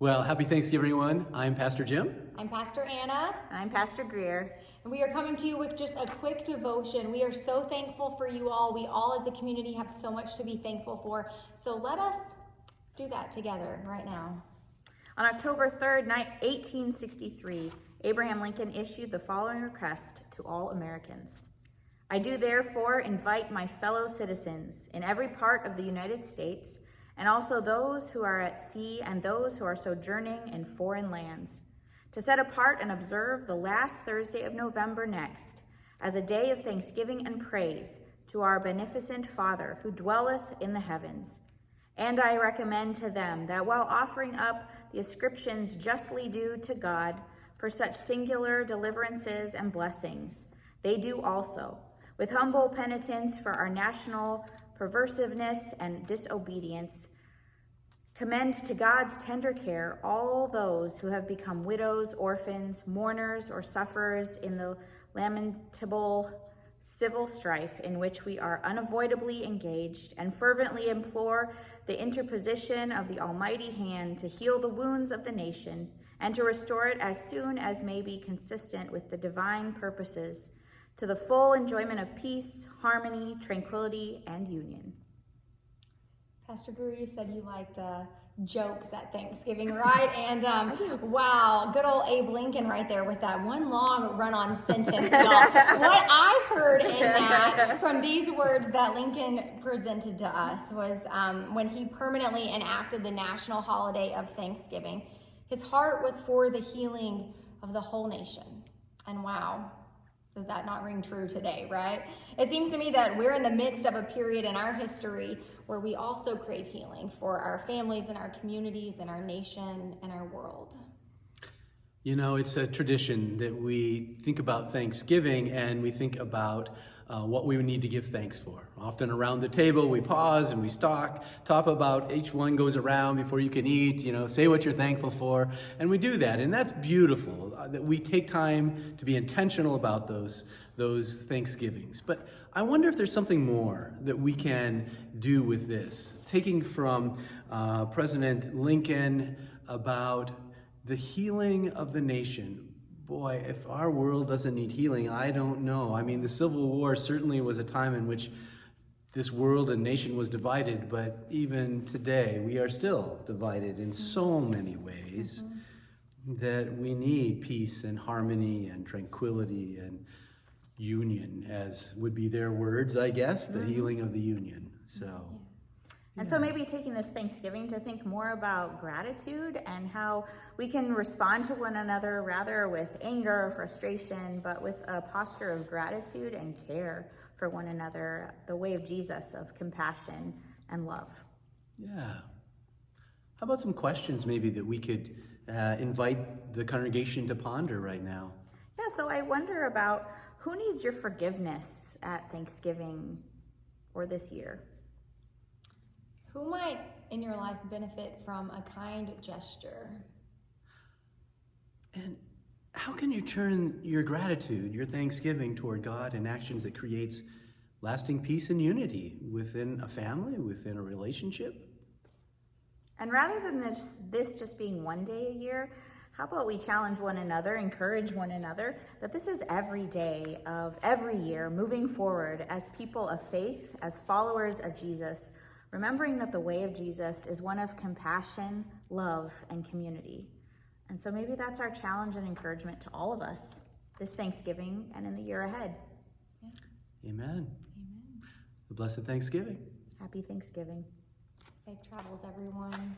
Well, happy Thanksgiving, everyone. I'm Pastor Jim. I'm Pastor Anna. I'm Pastor Greer. And we are coming to you with just a quick devotion. We are so thankful for you all. We all as a community have so much to be thankful for. So let us do that together right now. On October 3rd, 1863, Abraham Lincoln issued the following request to all Americans. I do therefore invite my fellow citizens in every part of the United States, and also those who are at sea and those who are sojourning in foreign lands, to set apart and observe the last Thursday of November next as a day of thanksgiving and praise to our beneficent Father who dwelleth in the heavens. And I recommend to them that while offering up the ascriptions justly due to God for such singular deliverances and blessings, they do also, with humble penitence for our national perversiveness and disobedience, commend to God's tender care all those who have become widows, orphans, mourners, or sufferers in the lamentable civil strife in which we are unavoidably engaged, and fervently implore the interposition of the Almighty hand to heal the wounds of the nation and to restore it as soon as may be consistent with the divine purposes, to the full enjoyment of peace, harmony, tranquility, and union. Pastor Greer, you said you liked jokes at Thanksgiving, right? And wow, good old Abe Lincoln right there with that one long run-on sentence, y'all. What I heard in that from these words that Lincoln presented to us was when he permanently enacted the national holiday of Thanksgiving, his heart was for the healing of the whole nation. And wow, does that not ring true today, right? It seems to me that we're in the midst of a period in our history where we also crave healing for our families and our communities and our nation and our world. You know, it's a tradition that we think about Thanksgiving and we think about what we need to give thanks for. Often around the table, we pause and we talk about, each one goes around before you can eat, say what you're thankful for. And we do that. And that's beautiful that we take time to be intentional about those Thanksgivings. But I wonder if there's something more that we can do with this. Taking from President Lincoln about the healing of the nation. Boy, if our world doesn't need healing, I don't know. I mean, the Civil War certainly was a time in which this world and nation was divided, but even today we are still divided in so many ways that we need peace and harmony and tranquility and union, as would be their words, I guess, the healing of the union. And so maybe taking this Thanksgiving to think more about gratitude and how we can respond to one another rather with anger or frustration, but with a posture of gratitude and care for one another, the way of Jesus, of compassion and love. Yeah. How about some questions maybe that we could invite the congregation to ponder right now? Yeah, so I wonder about who needs your forgiveness at Thanksgiving or this year? Who might in your life benefit from a kind gesture? And how can you turn your gratitude, your thanksgiving toward God in actions that creates lasting peace and unity within a family, within a relationship? And rather than this just being one day a year, how about we challenge one another, encourage one another, that this is every day of every year moving forward as people of faith, as followers of Jesus, remembering that the way of Jesus is one of compassion, love, and community. And so maybe that's our challenge and encouragement to all of us this Thanksgiving and in the year ahead. Yeah. Amen. A blessed Thanksgiving. Happy Thanksgiving. Safe travels, everyone.